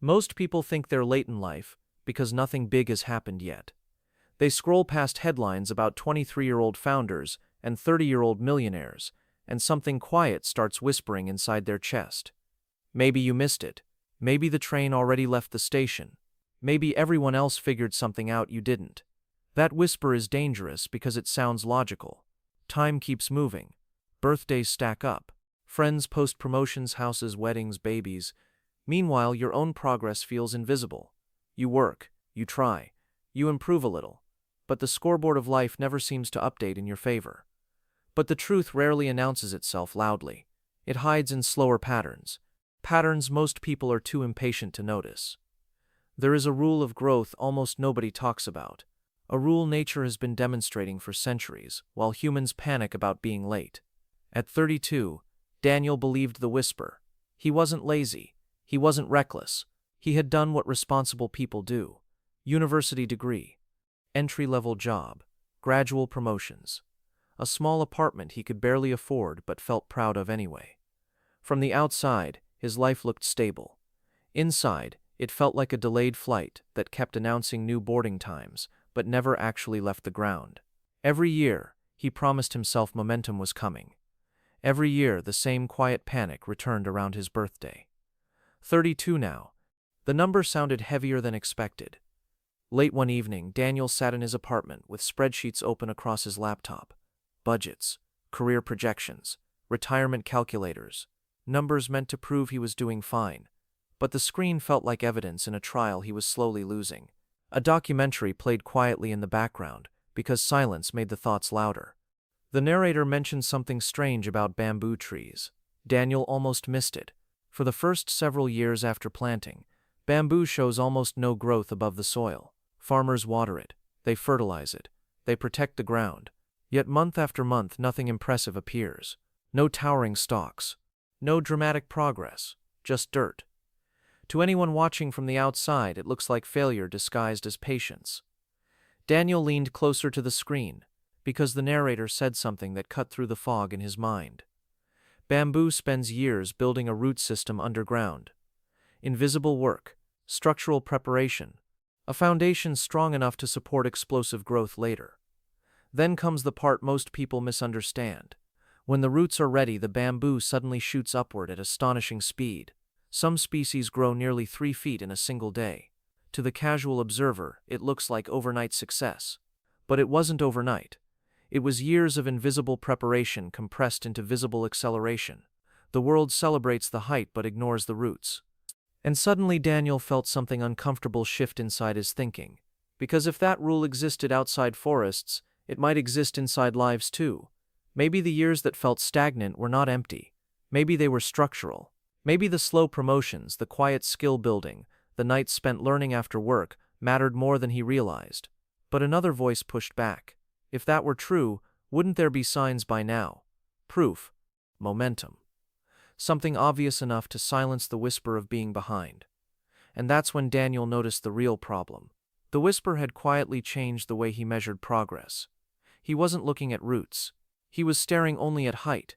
Most people think they're late in life because nothing big has happened yet. They scroll past headlines about 23-year-old founders and 30-year-old millionaires, and something quiet starts whispering inside their chest. Maybe you missed it. Maybe the train already left the station. Maybe everyone else figured something out you didn't. That whisper is dangerous because it sounds logical. Time keeps moving. Birthdays stack up. Friends post promotions, houses, weddings, babies. Meanwhile, your own progress feels invisible. You work, you try, you improve a little, but the scoreboard of life never seems to update in your favor. But the truth rarely announces itself loudly. It hides in slower patterns. Patterns most people are too impatient to notice. There is a rule of growth almost nobody talks about. A rule nature has been demonstrating for centuries, while humans panic about being late. At 32, Daniel believed the whisper. He wasn't lazy. He wasn't reckless. He had done what responsible people do. University degree. Entry-level job. Gradual promotions. A small apartment he could barely afford but felt proud of anyway. From the outside, his life looked stable. Inside, it felt like a delayed flight that kept announcing new boarding times, but never actually left the ground. Every year, he promised himself momentum was coming. Every year, the same quiet panic returned around his birthday. 32 now. The number sounded heavier than expected. Late one evening, Daniel sat in his apartment with spreadsheets open across his laptop. Budgets, career projections, retirement calculators, numbers meant to prove he was doing fine. But the screen felt like evidence in a trial he was slowly losing. A documentary played quietly in the background, because silence made the thoughts louder. The narrator mentioned something strange about bamboo trees. Daniel almost missed it. For the first several years after planting, bamboo shows almost no growth above the soil. Farmers water it, they fertilize it, they protect the ground. Yet month after month nothing impressive appears. No towering stalks. No dramatic progress. Just dirt. To anyone watching from the outside, it looks like failure disguised as patience. Daniel leaned closer to the screen, because the narrator said something that cut through the fog in his mind. Bamboo spends years building a root system underground. Invisible work, structural preparation, a foundation strong enough to support explosive growth later. Then comes the part most people misunderstand. When the roots are ready, the bamboo suddenly shoots upward at astonishing speed. Some species grow nearly 3 feet in a single day. To the casual observer, it looks like overnight success. But it wasn't overnight. It was years of invisible preparation compressed into visible acceleration. The world celebrates the height but ignores the roots. And suddenly Daniel felt something uncomfortable shift inside his thinking. Because if that rule existed outside forests, it might exist inside lives too. Maybe the years that felt stagnant were not empty. Maybe they were structural. Maybe the slow promotions, the quiet skill building, the nights spent learning after work mattered more than he realized. But another voice pushed back. If that were true, wouldn't there be signs by now? Proof. Momentum. Something obvious enough to silence the whisper of being behind. And that's when Daniel noticed the real problem. The whisper had quietly changed the way he measured progress. He wasn't looking at roots. He was staring only at height.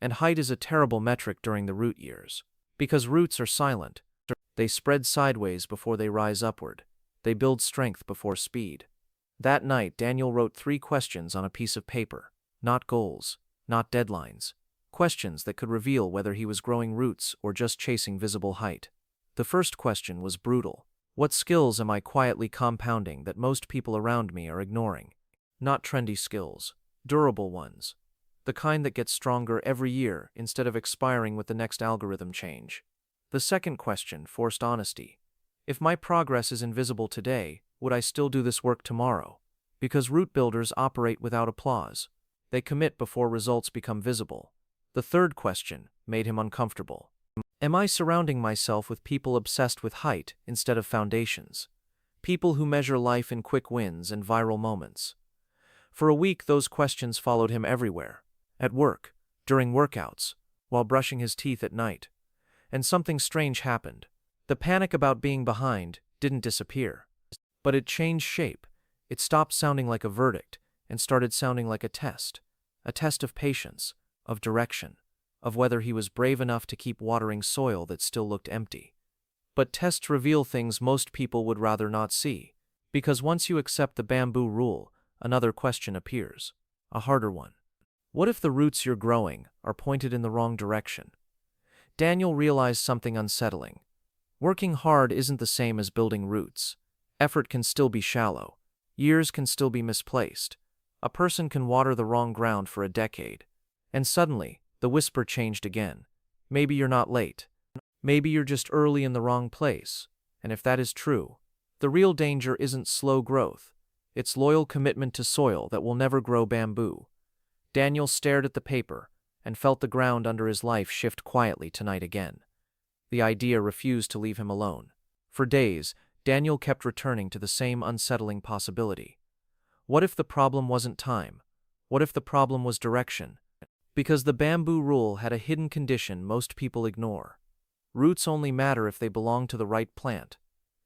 And height is a terrible metric during the root years. Because roots are silent. They spread sideways before they rise upward. They build strength before speed. That night, Daniel wrote 3 questions on a piece of paper. Not goals, not deadlines. Questions that could reveal whether he was growing roots or just chasing visible height. The first question was brutal. What skills am I quietly compounding that most people around me are ignoring? Not trendy skills. Durable ones. The kind that get stronger every year instead of expiring with the next algorithm change. The second question forced honesty. If my progress is invisible today, would I still do this work tomorrow? Because root builders operate without applause. They commit before results become visible. The third question made him uncomfortable. Am I surrounding myself with people obsessed with height instead of foundations? People who measure life in quick wins and viral moments. For a week, those questions followed him everywhere. At work, during workouts, while brushing his teeth at night. And something strange happened. The panic about being behind didn't disappear. But it changed shape. It stopped sounding like a verdict and started sounding like a test. A test of patience, of direction, of whether he was brave enough to keep watering soil that still looked empty. But tests reveal things most people would rather not see. Because once you accept the bamboo rule, another question appears. A harder one. What if the roots you're growing are pointed in the wrong direction? Daniel realized something unsettling. Working hard isn't the same as building roots. Effort can still be shallow. Years can still be misplaced. A person can water the wrong ground for a decade. And suddenly, the whisper changed again. Maybe you're not late. Maybe you're just early in the wrong place. And if that is true, the real danger isn't slow growth. It's loyal commitment to soil that will never grow bamboo. Daniel stared at the paper and felt the ground under his life shift quietly tonight again. The idea refused to leave him alone. For days, Daniel kept returning to the same unsettling possibility. What if the problem wasn't time? What if the problem was direction? Because the bamboo rule had a hidden condition most people ignore. Roots only matter if they belong to the right plant.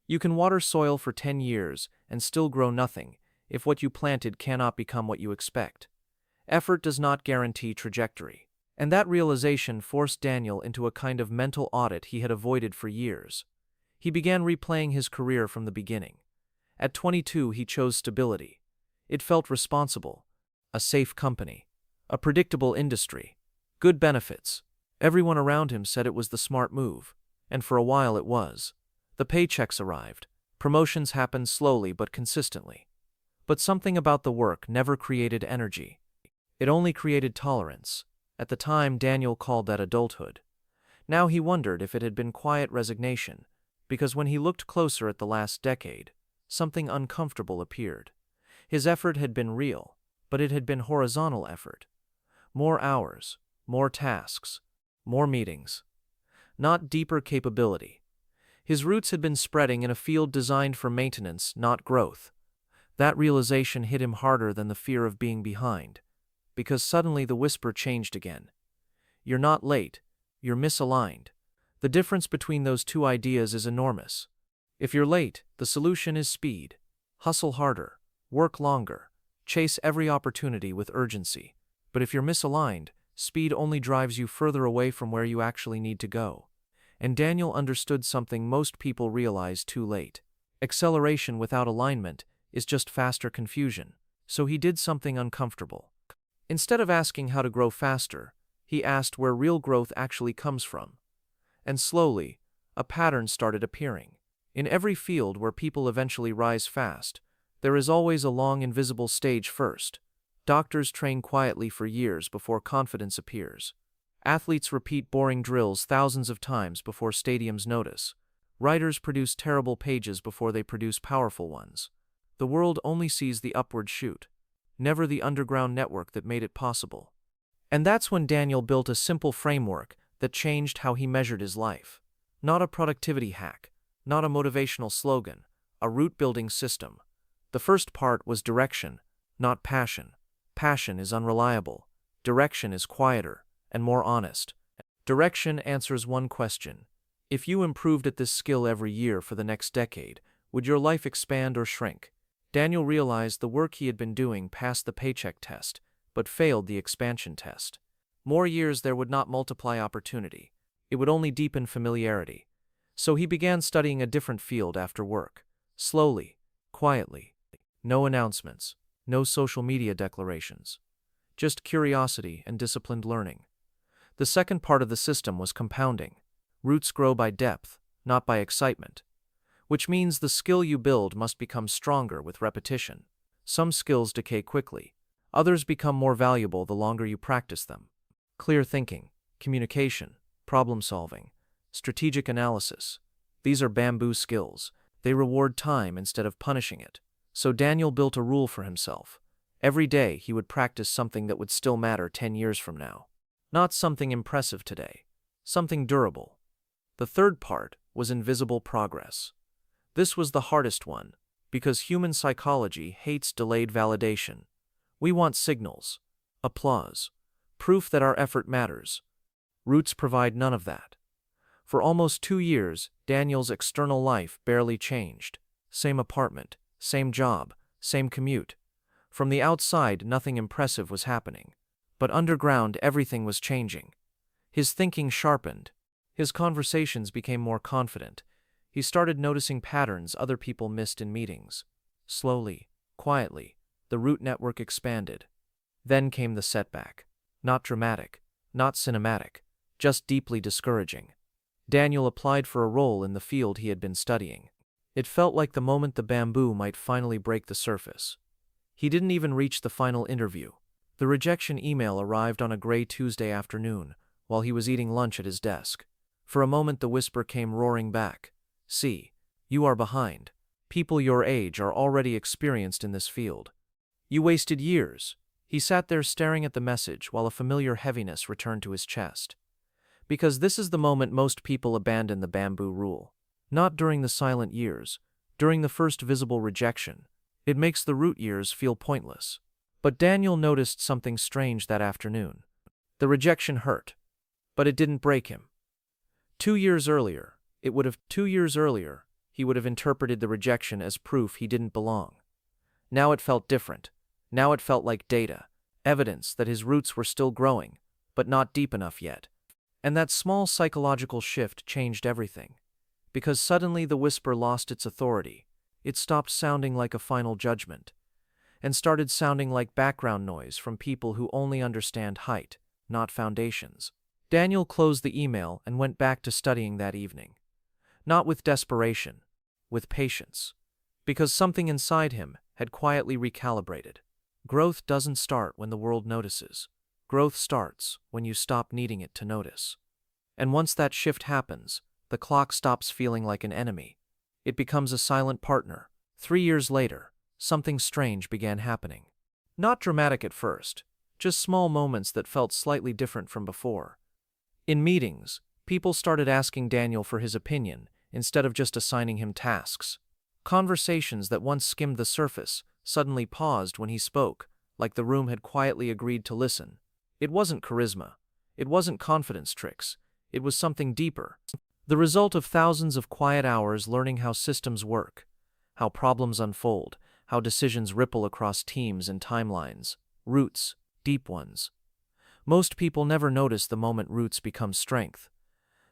You can water soil for 10 years and still grow nothing if what you planted cannot become what you expect. Effort does not guarantee trajectory. And that realization forced Daniel into a kind of mental audit he had avoided for years. He began replaying his career from the beginning. At 22, he chose stability. It felt responsible. A safe company. A predictable industry. Good benefits. Everyone around him said it was the smart move. And for a while it was. The paychecks arrived. Promotions happened slowly but consistently. But something about the work never created energy. It only created tolerance. At the time, Daniel called that adulthood. Now he wondered if it had been quiet resignation, because when he looked closer at the last decade, something uncomfortable appeared. His effort had been real, but it had been horizontal effort. More hours, more tasks, more meetings. Not deeper capability. His roots had been spreading in a field designed for maintenance, not growth. That realization hit him harder than the fear of being behind. Because suddenly the whisper changed again. You're not late, you're misaligned. The difference between those two ideas is enormous. If you're late, the solution is speed. Hustle harder, work longer, chase every opportunity with urgency. But if you're misaligned, speed only drives you further away from where you actually need to go. And Daniel understood something most people realize too late. Acceleration without alignment is just faster confusion. So he did something uncomfortable. Instead of asking how to grow faster, he asked where real growth actually comes from. And slowly, a pattern started appearing. In every field where people eventually rise fast, there is always a long invisible stage first. Doctors train quietly for years before confidence appears. Athletes repeat boring drills thousands of times before stadiums notice. Writers produce terrible pages before they produce powerful ones. The world only sees the upward shoot, never the underground network that made it possible. And that's when Daniel built a simple framework that changed how he measured his life. Not a productivity hack, not a motivational slogan, a root-building system. The first part was direction, not passion. Passion is unreliable. Direction is quieter and more honest. Direction answers one question. If you improved at this skill every year for the next decade, would your life expand or shrink? Daniel realized the work he had been doing passed the paycheck test, but failed the expansion test. More years there would not multiply opportunity. It would only deepen familiarity. So he began studying a different field after work. Slowly, quietly. No announcements, no social media declarations. Just curiosity and disciplined learning. The second part of the system was compounding. Roots grow by depth, not by excitement. Which means the skill you build must become stronger with repetition. Some skills decay quickly. Others become more valuable the longer you practice them. Clear thinking, communication, problem solving, strategic analysis. These are bamboo skills. They reward time instead of punishing it. So Daniel built a rule for himself. Every day he would practice something that would still matter 10 years from now. Not something impressive today. Something durable. The third part was invisible progress. This was the hardest one, because human psychology hates delayed validation. We want signals, applause, proof that our effort matters. Roots provide none of that. For almost 2 years, Daniel's external life barely changed. Same apartment, same job, same commute. From the outside, nothing impressive was happening. But underground, everything was changing. His thinking sharpened. His conversations became more confident. He started noticing patterns other people missed in meetings. Slowly, quietly, the root network expanded. Then came the setback. Not dramatic, not cinematic, just deeply discouraging. Daniel applied for a role in the field he had been studying. It felt like the moment the bamboo might finally break the surface. He didn't even reach the final interview. The rejection email arrived on a gray Tuesday afternoon, while he was eating lunch at his desk. For a moment the whisper came roaring back. "See, you are behind. People your age are already experienced in this field. You wasted years." He sat there staring at the message while a familiar heaviness returned to his chest. Because this is the moment most people abandon the bamboo rule. Not during the silent years, during the first visible rejection. It makes the root years feel pointless. But Daniel noticed something strange that afternoon. The rejection hurt, but it didn't break him. 2 years earlier, he would have interpreted the rejection as proof he didn't belong. Now it felt different. Now it felt like data, evidence that his roots were still growing, but not deep enough yet. And that small psychological shift changed everything. Because suddenly the whisper lost its authority. It stopped sounding like a final judgment, and started sounding like background noise from people who only understand height, not foundations. Daniel closed the email and went back to studying that evening. Not with desperation, with patience. Because something inside him had quietly recalibrated. Growth doesn't start when the world notices. Growth starts when you stop needing it to notice. And once that shift happens, the clock stops feeling like an enemy. It becomes a silent partner. 3 years later, something strange began happening. Not dramatic at first, just small moments that felt slightly different from before. In meetings, people started asking Daniel for his opinion instead of just assigning him tasks. Conversations that once skimmed the surface suddenly paused when he spoke, like the room had quietly agreed to listen. It wasn't charisma. It wasn't confidence tricks. It was something deeper. The result of thousands of quiet hours learning how systems work, how problems unfold, how decisions ripple across teams and timelines. Roots, deep ones. Most people never notice the moment roots become strength.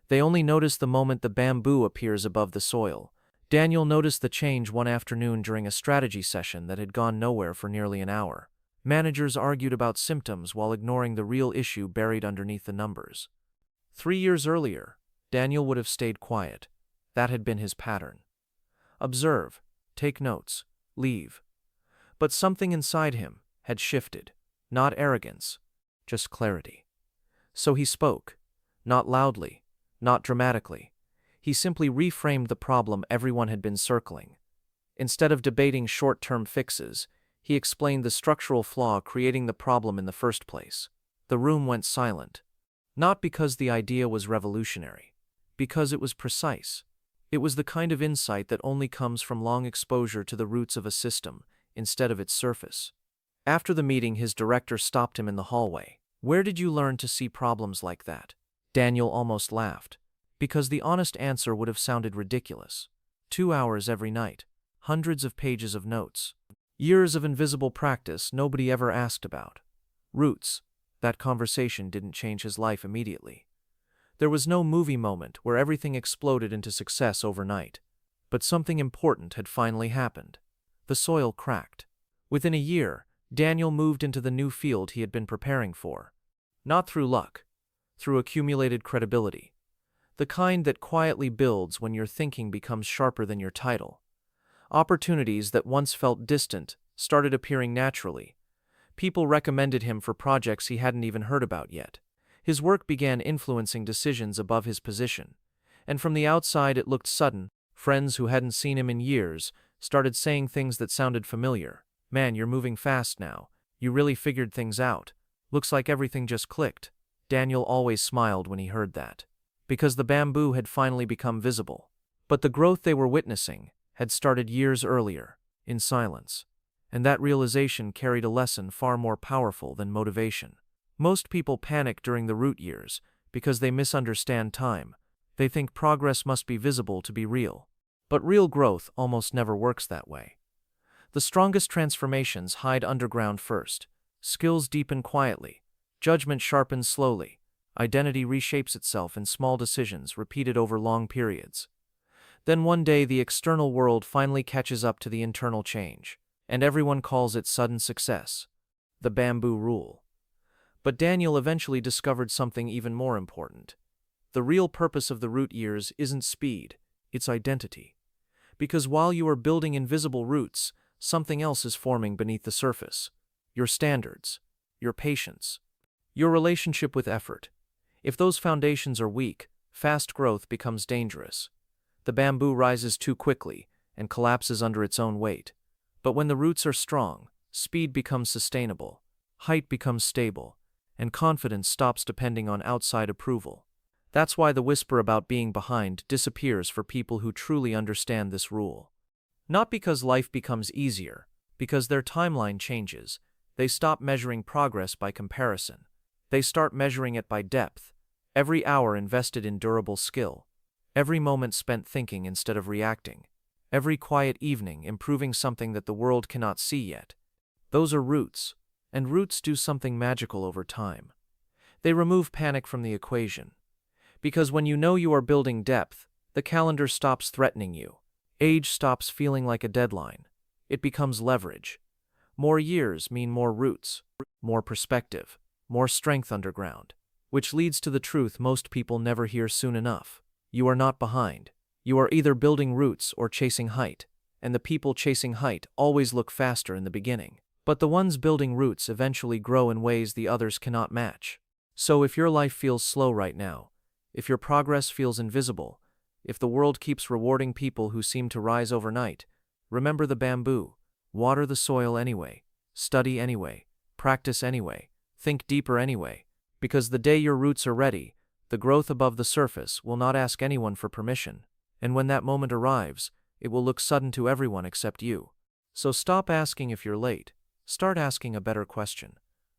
They only notice the moment the bamboo appears above the soil. Daniel noticed the change one afternoon during a strategy session that had gone nowhere for nearly an hour. Managers argued about symptoms while ignoring the real issue buried underneath the numbers. 3 years earlier, Daniel would have stayed quiet. That had been his pattern. Observe, take notes, leave. But something inside him had shifted. Not arrogance, just clarity. So he spoke, not loudly, not dramatically. He simply reframed the problem everyone had been circling. Instead of debating short-term fixes, he explained the structural flaw creating the problem in the first place. The room went silent. Not because the idea was revolutionary, because it was precise. It was the kind of insight that only comes from long exposure to the roots of a system, instead of its surface. After the meeting, his director stopped him in the hallway. "Where did you learn to see problems like that?" Daniel almost laughed. Because the honest answer would have sounded ridiculous. 2 hours every night. Hundreds of pages of notes. Years of invisible practice nobody ever asked about. Roots. That conversation didn't change his life immediately. There was no movie moment where everything exploded into success overnight. But something important had finally happened. The soil cracked. Within a year, Daniel moved into the new field he had been preparing for. Not through luck, through accumulated credibility. The kind that quietly builds when your thinking becomes sharper than your title. Opportunities that once felt distant started appearing naturally. People recommended him for projects he hadn't even heard about yet. His work began influencing decisions above his position. And from the outside it looked sudden. Friends who hadn't seen him in years started saying things that sounded familiar. "Man, you're moving fast now. You really figured things out. Looks like everything just clicked." Daniel always smiled when he heard that. Because the bamboo had finally become visible. But the growth they were witnessing had started years earlier, in silence. And that realization carried a lesson far more powerful than motivation. Most people panic during the root years because they misunderstand time. They think progress must be visible to be real. But real growth almost never works that way. The strongest transformations hide underground first. Skills deepen quietly. Judgment sharpens slowly. Identity reshapes itself in small decisions repeated over long periods. Then one day the external world finally catches up to the internal change, and everyone calls it sudden success. The bamboo rule. But Daniel eventually discovered something even more important. The real purpose of the root years isn't speed, it's identity. Because while you are building invisible roots, something else is forming beneath the surface. Your standards, your patience, your relationship with effort. If those foundations are weak, fast growth becomes dangerous. The bamboo rises too quickly and collapses under its own weight. But when the roots are strong, speed becomes sustainable, height becomes stable, and confidence stops depending on outside approval. That's why the whisper about being behind disappears for people who truly understand this rule. Not because life becomes easier, because their timeline changes. They stop measuring progress by comparison. They start measuring it by depth. Every hour invested in durable skill. Every moment spent thinking instead of reacting. Every quiet evening improving something that the world cannot see yet. Those are roots, and roots do something magical over time. They remove panic from the equation. Because when you know you are building depth, the calendar stops threatening you. Age stops feeling like a deadline. It becomes leverage. More years mean more roots, more perspective, more strength underground. Which leads to the truth most people never hear soon enough. You are not behind. You are either building roots or chasing height, and the people chasing height always look faster in the beginning. But the ones building roots eventually grow in ways the others cannot match. So if your life feels slow right now, if your progress feels invisible, if the world keeps rewarding people who seem to rise overnight, remember the bamboo. Water the soil anyway, study anyway, practice anyway, think deeper anyway, because the day your roots are ready, the growth above the surface will not ask anyone for permission, and when that moment arrives, it will look sudden to everyone except you. So stop asking if you're late, start asking a better question.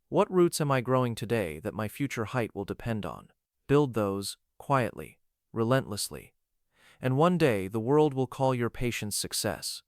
What roots am I growing today that my future height will depend on? Build those, quietly, relentlessly. And one day the world will call your patience success.